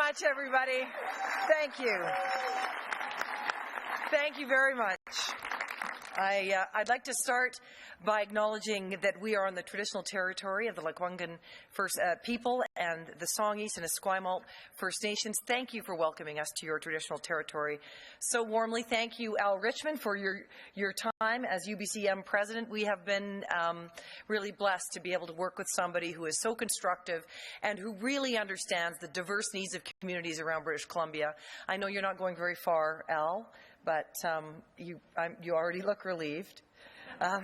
much, everybody. Thank you. Thank you very much. I'd like to start by acknowledging that we are on the traditional territory of the Lekwungen First people and the Songhees and Esquimalt First Nations. Thank you for welcoming us to your traditional territory so warmly. Thank you, Al Richmond, for your time as UBCM president. We have been really blessed to be able to work with somebody who is so constructive and who really understands the diverse needs of communities around British Columbia. I know you're not going very far, Al, but you already look relieved. And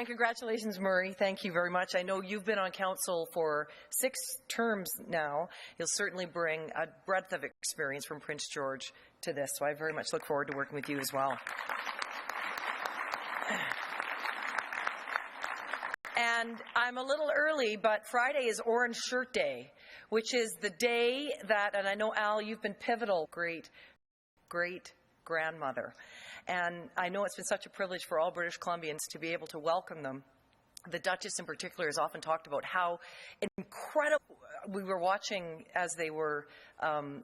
congratulations, Murray. Thank you very much. I know you've been on council for 6 terms now. You'll certainly bring a breadth of experience from Prince George to this, so I very much look forward to working with you as well. And I'm a little early, but Friday is Orange Shirt Day, which is the day that, and I know, Al, you've been pivotal, great-grandmother. And I know it's been such a privilege for all British Columbians to be able to welcome them. The Duchess in particular has often talked about how incredible we were watching as they were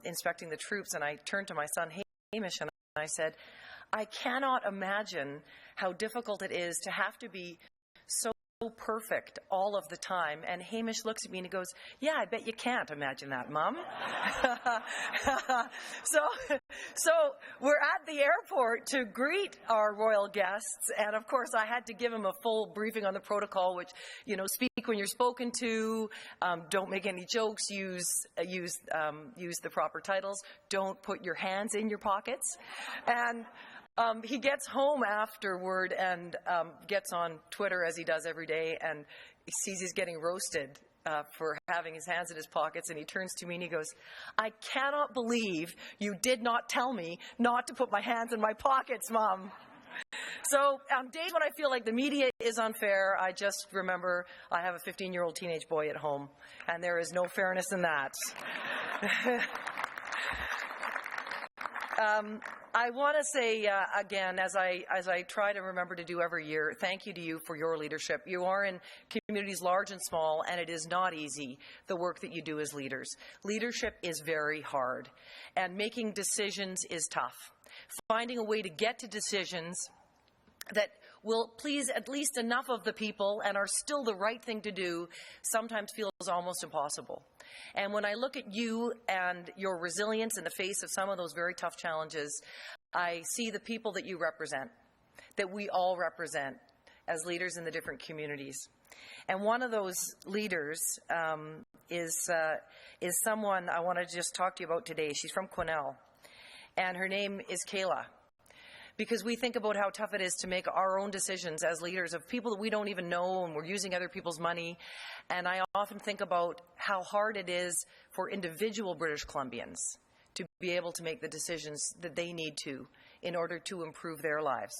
inspecting the troops, and I turned to my son Hamish and I said, I cannot imagine how difficult it is to have to be so perfect all of the time. And Hamish looks at me and he goes, yeah, I bet you can't imagine that, Mom. So we're at the airport to greet our royal guests, and of course I had to give him a full briefing on the protocol, which, you know, speak when you're spoken to, don't make any jokes, use the proper titles, don't put your hands in your pockets. And he gets home afterward and gets on Twitter, as he does every day, and he sees he's getting roasted for having his hands in his pockets, and he turns to me and he goes, I cannot believe you did not tell me not to put my hands in my pockets, Mom. So on days when I feel like the media is unfair, I just remember I have a 15-year-old teenage boy at home, and there is no fairness in that. I want to say, again, as I try to remember to do every year, thank you to you for your leadership. You are in communities large and small, and it is not easy, the work that you do as leaders. Leadership is very hard, and making decisions is tough. Finding a way to get to decisions that will please at least enough of the people and are still the right thing to do sometimes feels almost impossible. And when I look at you and your resilience in the face of some of those very tough challenges, I see the people that you represent, that we all represent as leaders in the different communities. And one of those leaders is someone I want to just talk to you about today. She's from Quesnel, and her name is Kayla. Because we think about how tough it is to make our own decisions as leaders of people that we don't even know, and we're using other people's money. And I often think about how hard it is for individual British Columbians to be able to make the decisions that they need to in order to improve their lives.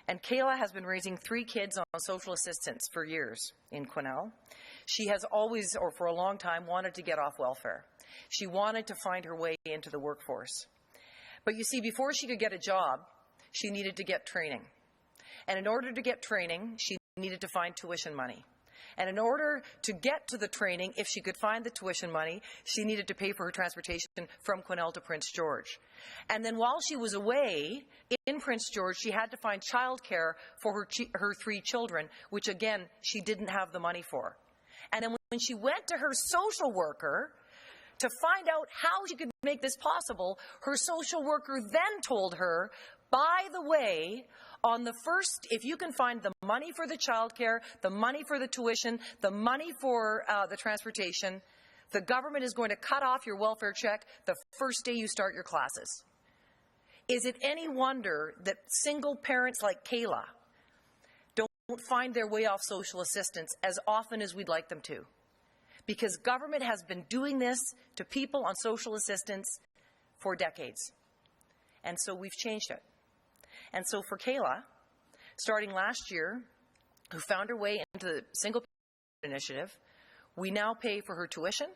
And Kayla has been raising 3 kids on social assistance for years in Quesnel. She has always, or for a long time, wanted to get off welfare. She wanted to find her way into the workforce. But you see, before she could get a job, she needed to get training. And in order to get training, she needed to find tuition money. And in order to get to the training, if she could find the tuition money, she needed to pay for her transportation from Quesnel to Prince George. And then while she was away in Prince George, she had to find childcare for her 3 children, which again, she didn't have the money for. And then when she went to her social worker to find out how she could make this possible, her social worker then told her, by the way, on the first, if you can find the money for the childcare, the money for the tuition, the money for the transportation, the government is going to cut off your welfare check the first day you start your classes. Is it any wonder that single parents like Kayla don't find their way off social assistance as often as we'd like them to? Because government has been doing this to people on social assistance for decades. And so we've changed it. And so for Kayla, starting last year, who found her way into the single initiative, we now pay for her tuition,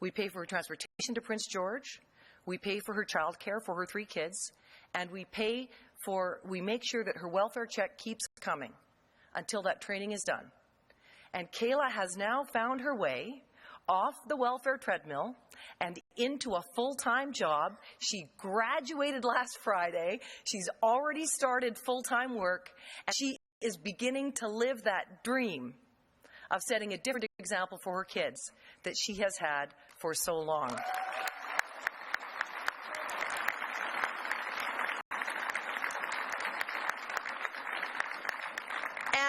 we pay for her transportation to Prince George, we pay for her child care for her 3 kids, and we make sure that her welfare check keeps coming until that training is done. And Kayla has now found her way off the welfare treadmill and into a full-time job. She graduated last Friday. She's already started full-time work, and she is beginning to live that dream of setting a different example for her kids that she has had for so long.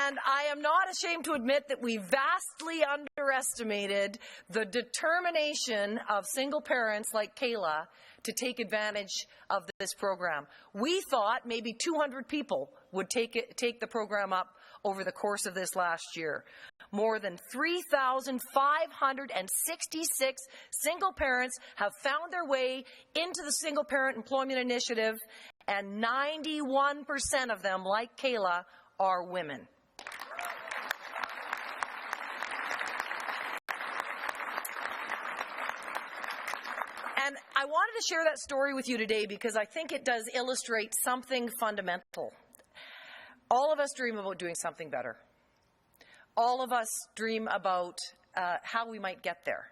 And I am not ashamed to admit that we vastly underestimated the determination of single parents like Kayla to take advantage of this program. We thought maybe 200 people would take the program up over the course of this last year. More than 3,566 single parents have found their way into the Single Parent Employment Initiative, and 91% of them, like Kayla, are women. And I wanted to share that story with you today because I think it does illustrate something fundamental. All of us dream about doing something better. All of us dream about how we might get there.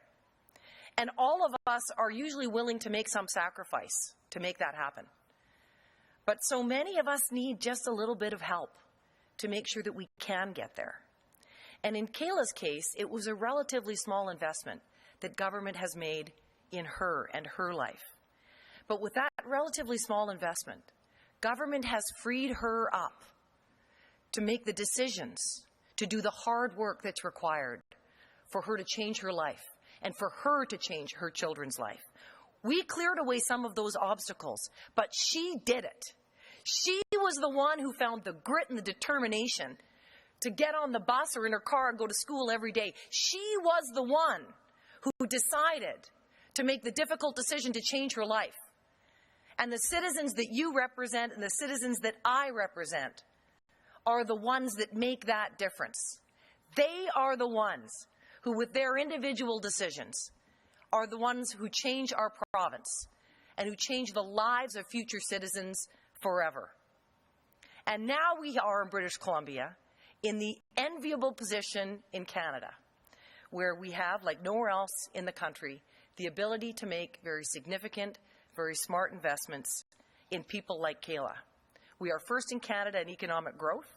And all of us are usually willing to make some sacrifice to make that happen. But so many of us need just a little bit of help to make sure that we can get there. And in Kayla's case, it was a relatively small investment that government has made in her and her life. But with that relatively small investment, government has freed her up to make the decisions, to do the hard work that's required for her to change her life and for her to change her children's life. We cleared away some of those obstacles, but she did it. She was the one who found the grit and the determination to get on the bus or in her car and go to school every day. She was the one who decided to make the difficult decision to change her life. And the citizens that you represent and the citizens that I represent are the ones that make that difference. They are the ones who, with their individual decisions, are the ones who change our province and who change the lives of future citizens forever. And now we are in British Columbia in the enviable position in Canada, where we have, like nowhere else in the country, the ability to make very significant, very smart investments in people like Kayla. We are first in Canada in economic growth.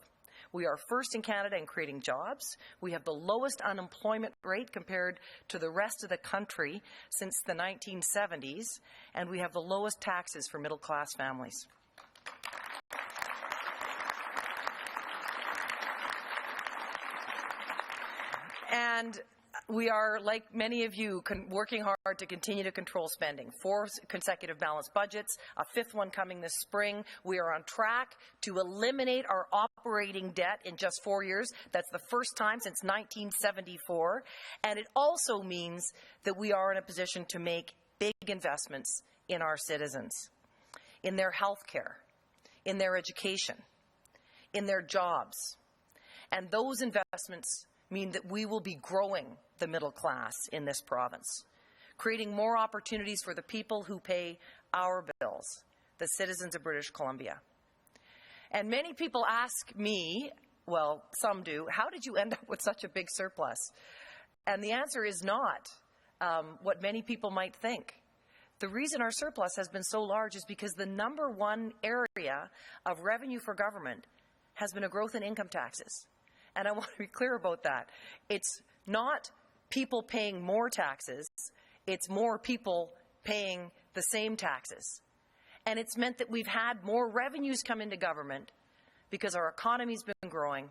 We are first in Canada in creating jobs. We have the lowest unemployment rate compared to the rest of the country since the 1970s, and we have the lowest taxes for middle-class families. And we are, like many of you, working hard to continue to control spending. 4 consecutive balanced budgets, a 5th one coming this spring. We are on track to eliminate our operating debt in just 4 years. That's the first time since 1974. And it also means that we are in a position to make big investments in our citizens, in their health care, in their education, in their jobs. And those investments mean that we will be growing the middle class in this province, creating more opportunities for the people who pay our bills, the citizens of British Columbia. And many people ask me, well, some do, how did you end up with such a big surplus? And the answer is not what many people might think. The reason our surplus has been so large is because the number one area of revenue for government has been a growth in income taxes. And I want to be clear about that. It's not people paying more taxes, it's more people paying the same taxes. And it's meant that we've had more revenues come into government because our economy's been growing,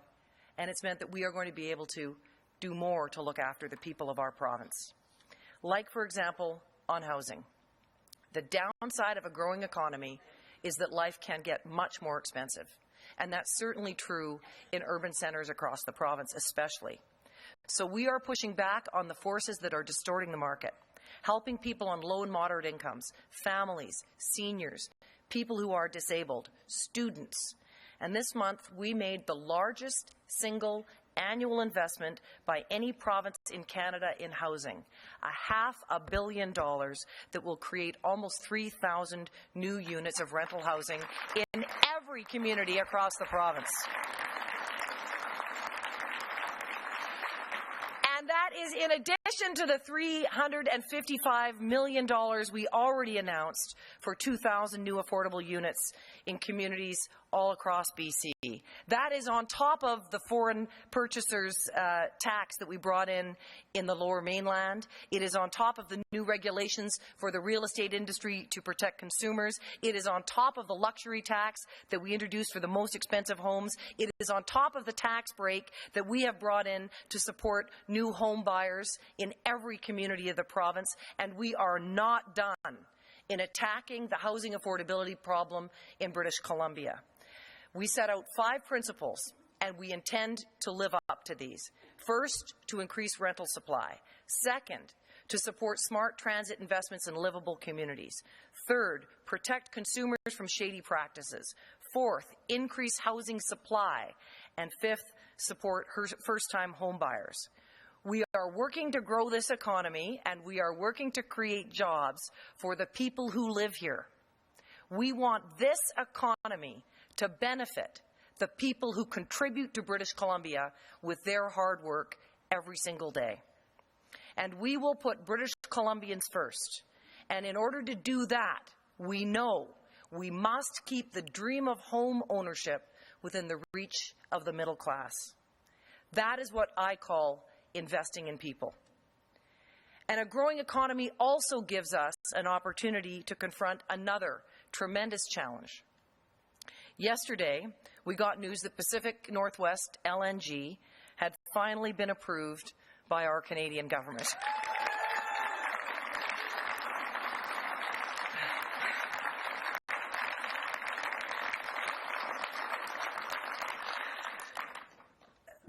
and it's meant that we are going to be able to do more to look after the people of our province. Like, for example, on housing. The downside of a growing economy is that life can get much more expensive. And that's certainly true in urban centres across the province especially. So we are pushing back on the forces that are distorting the market, helping people on low and moderate incomes, families, seniors, people who are disabled, students. And this month we made the largest single annual investment by any province in Canada in housing, $500 million that will create almost 3,000 new units of rental housing in every community across the province. And that is in addition to the $355 million we already announced for 2,000 new affordable units in communities all across BC. That is on top of the foreign purchasers tax that we brought in the Lower Mainland. It is on top of the new regulations for the real estate industry to protect consumers. It is on top of the luxury tax that we introduced for the most expensive homes. It is on top of the tax break that we have brought in to support new home buyers in every community of the province. And we are not done in attacking the housing affordability problem in British Columbia. We set out 5 principles, and we intend to live up to these. First, to increase rental supply. Second, to support smart transit investments in livable communities. Third, protect consumers from shady practices. Fourth, increase housing supply. And fifth, support first-time home buyers. We are working to grow this economy, and we are working to create jobs for the people who live here. We want this economy to benefit the people who contribute to British Columbia with their hard work every single day. And we will put British Columbians first. And in order to do that, we know we must keep the dream of home ownership within the reach of the middle class. That is what I call investing in people. And a growing economy also gives us an opportunity to confront another tremendous challenge. Yesterday, we got news that Pacific Northwest LNG had finally been approved by our Canadian government.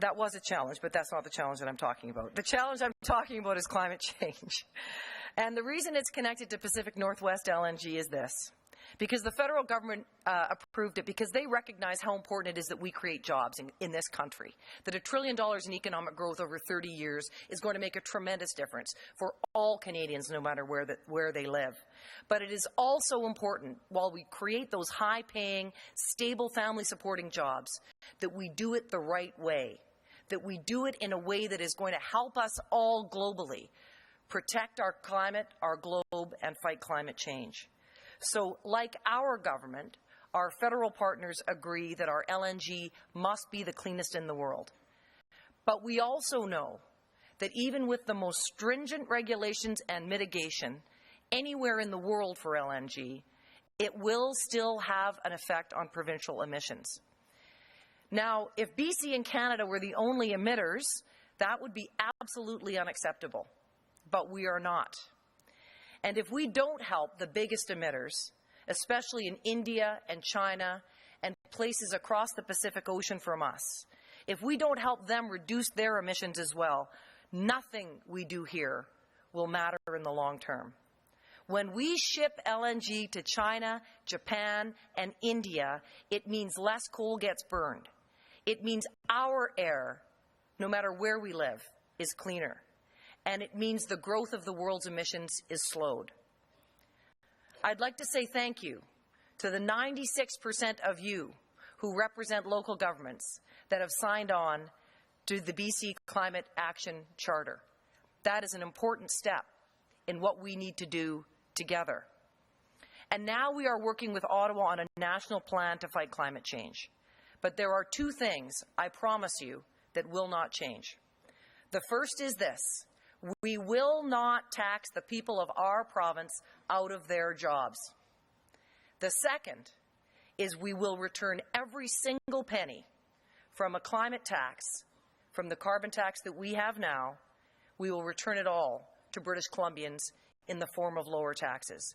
That was a challenge, but that's not the challenge that I'm talking about. The challenge I'm talking about is climate change. And the reason it's connected to Pacific Northwest LNG is this. Because the federal government approved it because they recognize how important it is that we create jobs in this country. That $1 trillion in economic growth over 30 years is going to make a tremendous difference for all Canadians, no matter where they live. But it is also important, while we create those high-paying, stable family-supporting jobs, that we do it the right way. That we do it in a way that is going to help us all globally protect our climate, our globe, and fight climate change. So, like our government, our federal partners agree that our LNG must be the cleanest in the world. But we also know that even with the most stringent regulations and mitigation anywhere in the world for LNG, it will still have an effect on provincial emissions. Now, if BC and Canada were the only emitters, that would be absolutely unacceptable. But we are not. And if we don't help the biggest emitters, especially in India and China and places across the Pacific Ocean from us, if we don't help them reduce their emissions as well, nothing we do here will matter in the long term. When we ship LNG to China, Japan, and India, it means less coal gets burned. It means our air, no matter where we live, is cleaner. And it means the growth of the world's emissions is slowed. I'd like to say thank you to the 96% of you who represent local governments that have signed on to the BC Climate Action Charter. That is an important step in what we need to do together. And now we are working with Ottawa on a national plan to fight climate change. But there are 2 things, I promise you, that will not change. The first is this. We will not tax the people of our province out of their jobs. The second is we will return every single penny from a climate tax, from the carbon tax that we have now. We will return it all to British Columbians in the form of lower taxes,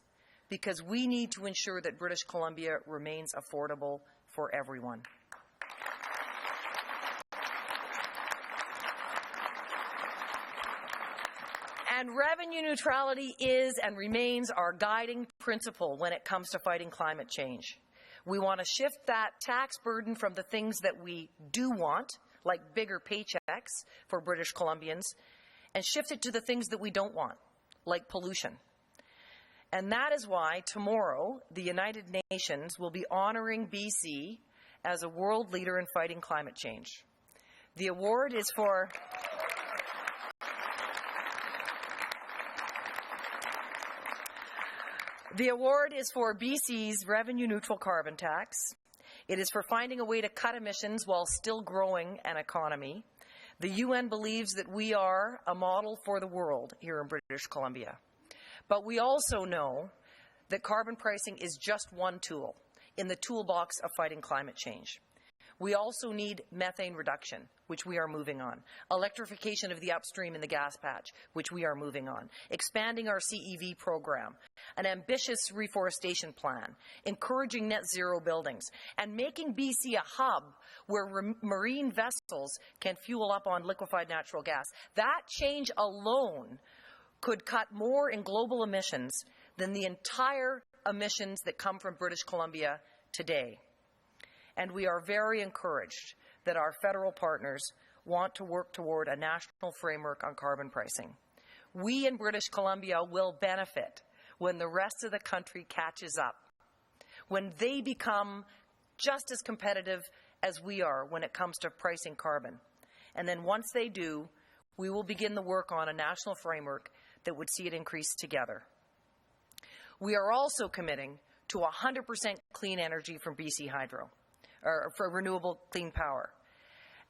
because we need to ensure that British Columbia remains affordable for everyone. And revenue neutrality is and remains our guiding principle when it comes to fighting climate change. We want to shift that tax burden from the things that we do want, like bigger paychecks for British Columbians, and shift it to the things that we don't want, like pollution. And that is why tomorrow the United Nations will be honoring BC as a world leader in fighting climate change. The award is for The award is for BC's revenue-neutral carbon tax. It is for finding a way to cut emissions while still growing an economy. The UN believes that we are a model for the world here in British Columbia. But we also know that carbon pricing is just one tool in the toolbox of fighting climate change. We also need methane reduction, which we are moving on. Electrification of the upstream in the gas patch, which we are moving on. Expanding our CEV program. An ambitious reforestation plan. Encouraging net zero buildings. And making BC a hub where marine vessels can fuel up on liquefied natural gas. That change alone could cut more in global emissions than the entire emissions that come from British Columbia today. And we are very encouraged that our federal partners want to work toward a national framework on carbon pricing. We in British Columbia will benefit when the rest of the country catches up, when they become just as competitive as we are when it comes to pricing carbon. And then once they do, we will begin the work on a national framework that would see it increase together. We are also committing to 100% clean energy from BC Hydro, or for renewable clean power.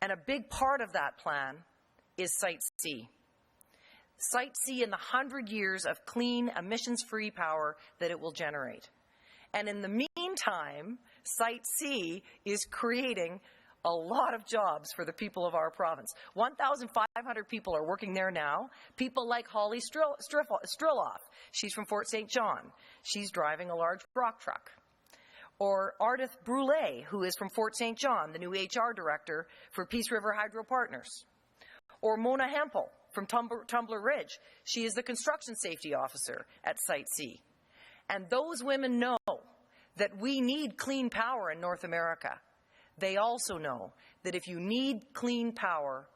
And a big part of that plan is Site C. Site C in the 100 years of clean, emissions-free power that it will generate. And in the meantime, Site C is creating a lot of jobs for the people of our province. 1,500 people are working there now. People like Holly Strilloff. She's from Fort St. John. She's driving a large rock truck. Or Ardith Brule, who is from Fort St. John, the new HR director for Peace River Hydro Partners. Or Mona Hempel from Tumbler Ridge. She is the construction safety officer at Site C. And those women know that we need clean power in North America. They also know that if you need clean power,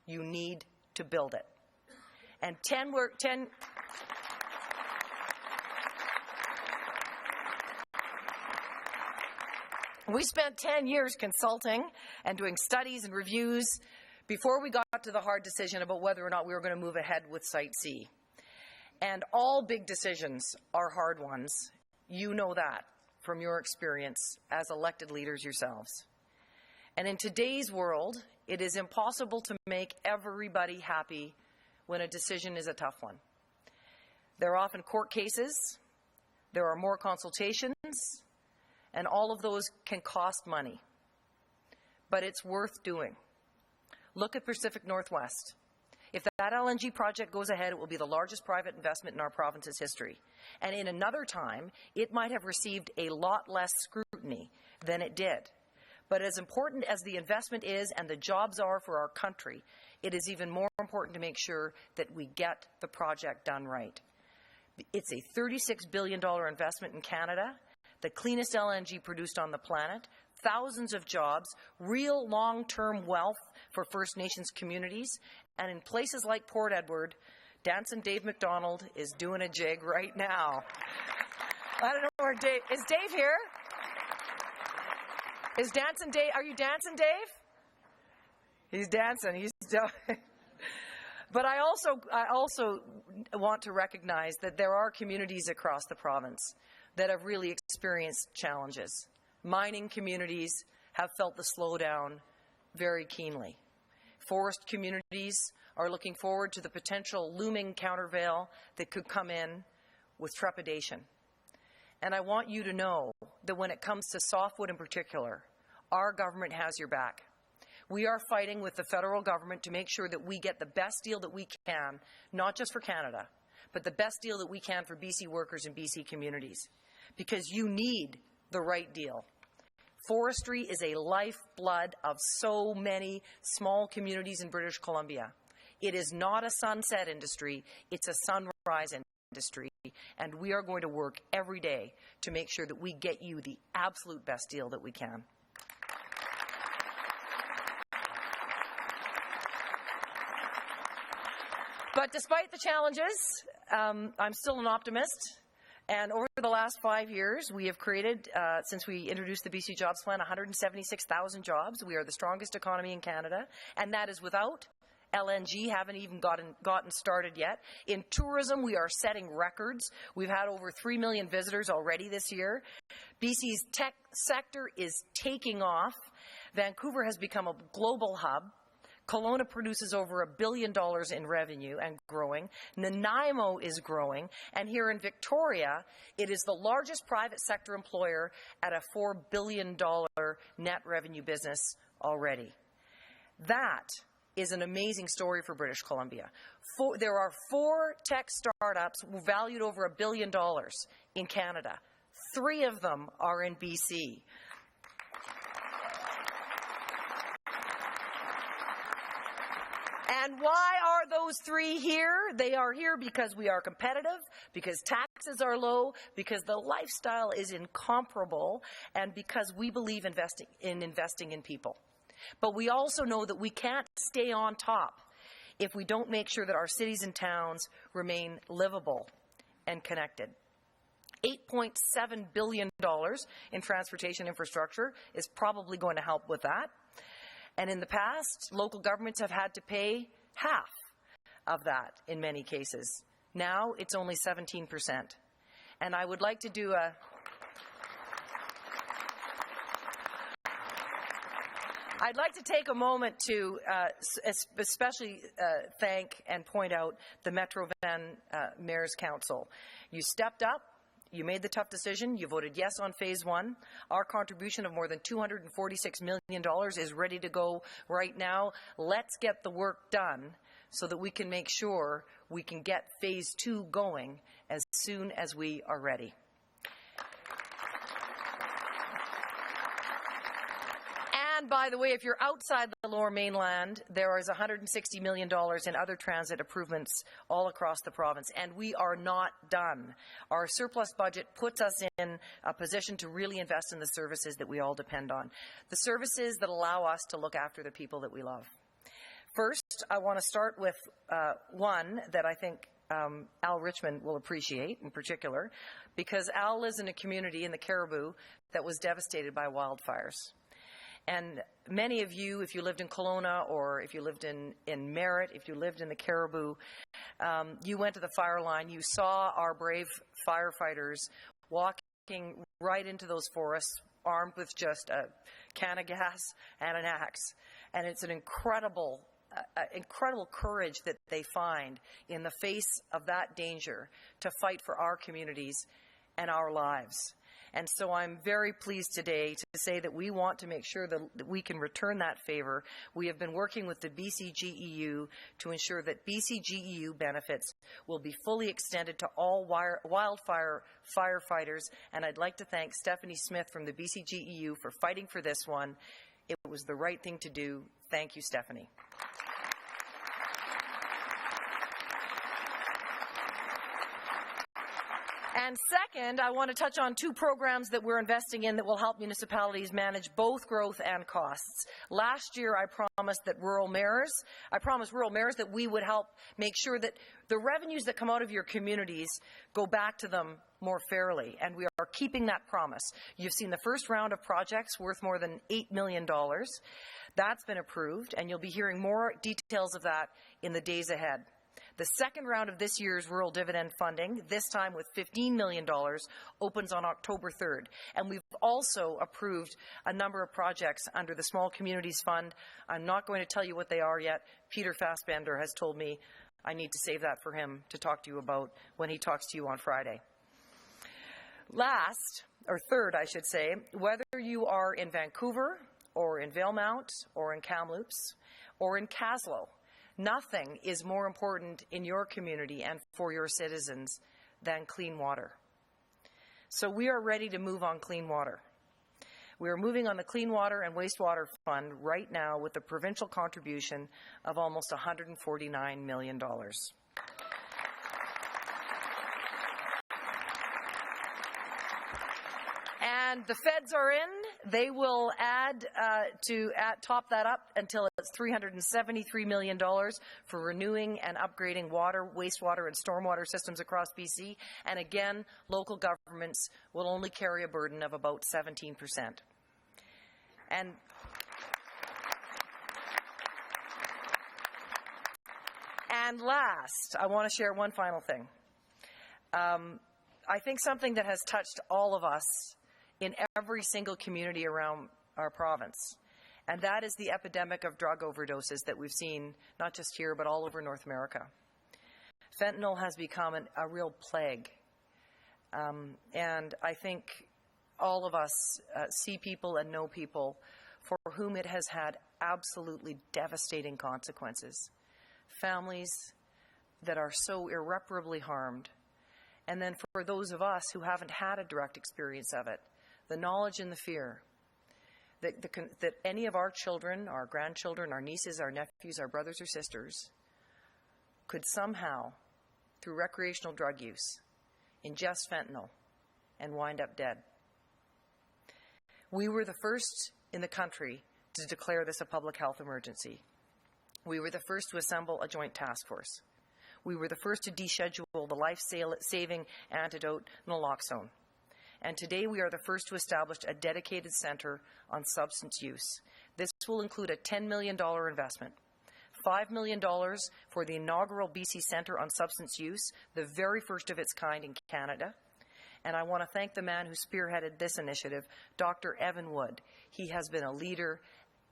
you need to build it. And we spent 10 years consulting and doing studies and reviews before we got to the hard decision about whether or not we were going to move ahead with Site C. And all big decisions are hard ones. You know that from your experience as elected leaders yourselves. And in today's world, it is impossible to make everybody happy when a decision is a tough one. There are often court cases, there are more consultations, and all of those can cost money. But it's worth doing. Look at Pacific Northwest. If that LNG project goes ahead, it will be the largest private investment in our province's history. And in another time, it might have received a lot less scrutiny than it did. But as important as the investment is and the jobs are for our country, it is even more important to make sure that we get the project done right. It's a $36 billion investment in Canada, the cleanest LNG produced on the planet, thousands of jobs, real long-term wealth for First Nations communities, and in places like Port Edward, Dancing Dave McDonald is doing a jig right now. I don't know where Dave is. Dave here? Is dancing Dave? Are you dancing, Dave? He's dancing. He's. But I also want to recognize that there are communities across the province that have really experienced challenges. Mining communities have felt the slowdown very keenly. Forest communities are looking forward to the potential looming countervail that could come in with trepidation. And I want you to know that when it comes to softwood in particular, our government has your back. We are fighting with the federal government to make sure that we get the best deal that we can, not just for Canada, but the best deal that we can for BC workers and BC communities. Because you need the right deal. Forestry is a lifeblood of so many small communities in British Columbia. It is not a sunset industry, it's a sunrise industry. And we are going to work every day to make sure that we get you the absolute best deal that we can. But despite the challenges, I'm still an optimist. And over the last 5 years, we have created, since we introduced the BC Jobs Plan, 176,000 jobs. We are the strongest economy in Canada, and that is without LNG haven't even gotten started yet. In tourism, we are setting records. We've had over 3 million visitors already this year. BC's tech sector is taking off. Vancouver has become a global hub. Kelowna produces over $1 billion in revenue and growing. Nanaimo is growing. And here in Victoria, it is the largest private sector employer at a $4 billion net revenue business already. That is an amazing story for British Columbia. There are 4 tech startups valued over $1 billion in Canada. 3 of them are in BC. And why are those 3 here? They are here because we are competitive, because taxes are low, because the lifestyle is incomparable, and because we believe investing in people. But we also know that we can't stay on top if we don't make sure that our cities and towns remain livable and connected. $8.7 billion in transportation infrastructure is probably going to help with that. And in the past, local governments have had to pay half of that in many cases. Now it's only 17%. And I would like to do I'd like to take a moment to especially thank and point out the Metro Van Mayor's Council. You stepped up. You made the tough decision. You voted yes on Phase 1. Our contribution of more than $246 million is ready to go right now. Let's get the work done so that we can make sure we can get Phase 2 going as soon as we are ready. And by the way, if you're outside the Lower Mainland, there is $160 million in other transit improvements all across the province, and we are not done. Our surplus budget puts us in a position to really invest in the services that we all depend on, the services that allow us to look after the people that we love. First, I want to start with one that I think Al Richmond will appreciate in particular, because Al lives in a community in the Cariboo that was devastated by wildfires. And many of you, if you lived in Kelowna or if you lived in Merritt, if you lived in the Cariboo, you went to the fire line. You saw our brave firefighters walking right into those forests armed with just a can of gas and an axe. And it's an incredible courage that they find in the face of that danger to fight for our communities and our lives. And so I'm very pleased today to say that we want to make sure that we can return that favor. We have been working with the BCGEU to ensure that BCGEU benefits will be fully extended to all wildfire firefighters. And I'd like to thank Stephanie Smith from the BCGEU for fighting for this one. It was the right thing to do. Thank you, Stephanie. And second, I want to touch on 2 programs that we're investing in that will help municipalities manage both growth and costs. Last year, I promised rural mayors that we would help make sure that the revenues that come out of your communities go back to them more fairly, and we are keeping that promise. You've seen the first round of projects worth more than $8 million. That's been approved, and you'll be hearing more details of that in the days ahead. The second round of this year's rural dividend funding, this time with $15 million, opens on October 3rd. And we've also approved a number of projects under the Small Communities Fund. I'm not going to tell you what they are yet. Peter Fassbender has told me I need to save that for him to talk to you about when he talks to you on Friday. Third, I should say, whether you are in Vancouver or in Valemount or in Kamloops or in Kaslo, nothing is more important in your community and for your citizens than clean water. So we are ready to move on clean water. We are moving on the Clean Water and Wastewater Fund right now with a provincial contribution of almost $149 million. And the feds are in. They will top that up until it's $373 million for renewing and upgrading water, wastewater, and stormwater systems across BC. And again, local governments will only carry a burden of about 17%. And last, I want to share one final thing. I think something that has touched all of us in every single community around our province, and that is the epidemic of drug overdoses that we've seen, not just here, but all over North America. Fentanyl has become a real plague. And I think all of us see people and know people for whom it has had absolutely devastating consequences. Families that are so irreparably harmed. And then for those of us who haven't had a direct experience of it, the knowledge and the fear that any of our children, our grandchildren, our nieces, our nephews, our brothers or sisters could somehow, through recreational drug use, ingest fentanyl and wind up dead. We were the first in the country to declare this a public health emergency. We were the first to assemble a joint task force. We were the first to deschedule the life-saving antidote naloxone. And today we are the first to establish a dedicated centre on substance use. This will include a $10 million investment, $5 million for the inaugural BC Centre on Substance Use, the very first of its kind in Canada. And I want to thank the man who spearheaded this initiative, Dr. Evan Wood. He has been a leader,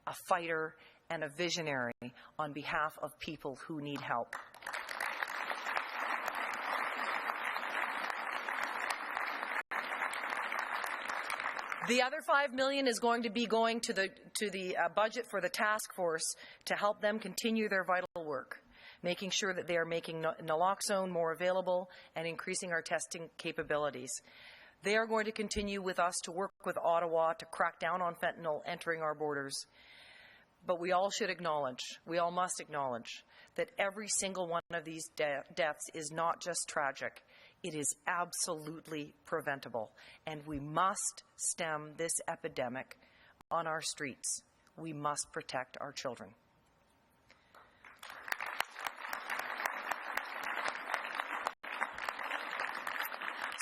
a fighter, and a visionary on behalf of people who need help. The other $5 million is going to be going to the budget for the task force to help them continue their vital work, making sure that they are making naloxone more available and increasing our testing capabilities. They are going to continue with us to work with Ottawa to crack down on fentanyl entering our borders. But we all should acknowledge, we all must acknowledge, that every single one of these deaths is not just tragic. It is absolutely preventable, and we must stem this epidemic on our streets. We must protect our children.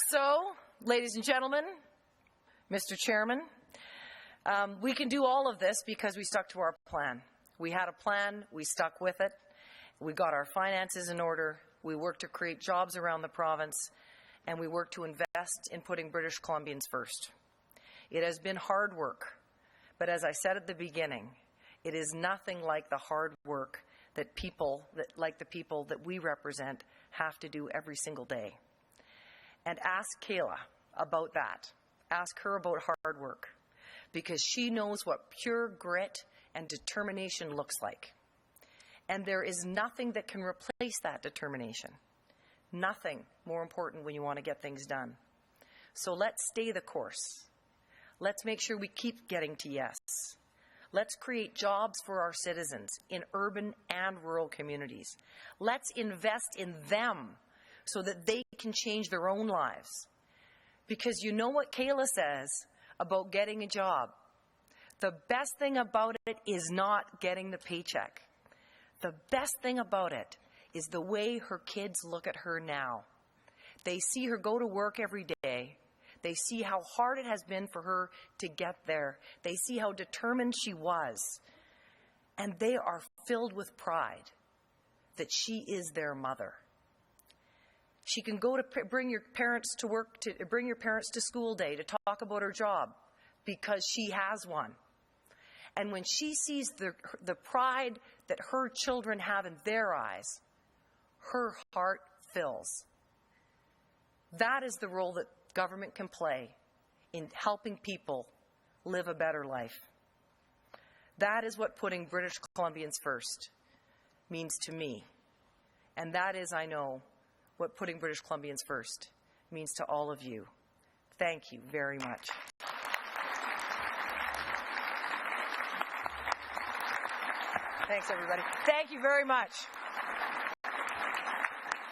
So, ladies and gentlemen, Mr. Chairman, we can do all of this because we stuck to our plan. We had a plan, we stuck with it, we got our finances in order, we worked to create jobs around the province, and we worked to invest in putting British Columbians first. It has been hard work, but as I said at the beginning, it is nothing like the hard work that like the people that we represent have to do every single day. And ask Kayla about that. Ask her about hard work, because she knows what pure grit and determination looks like. And there is nothing that can replace that determination. Nothing more important when you want to get things done. So let's stay the course. Let's make sure we keep getting to yes. Let's create jobs for our citizens in urban and rural communities. Let's invest in them so that they can change their own lives. Because you know what Kayla says about getting a job. The best thing about it is not getting the paycheck. The best thing about it is the way her kids look at her now. They see her go to work every day. They see how hard it has been for her to get there. They see how determined she was. And they are filled with pride that she is their mother. She can go to bring your parents to work, to bring your parents to school day to talk about her job because she has one. And when she sees the pride that her children have in their eyes, her heart fills. That is the role that government can play in helping people live a better life. That is what putting British Columbians first means to me. And that is, I know, what putting British Columbians first means to all of you. Thank you very much. Thanks, everybody. Thank you very much.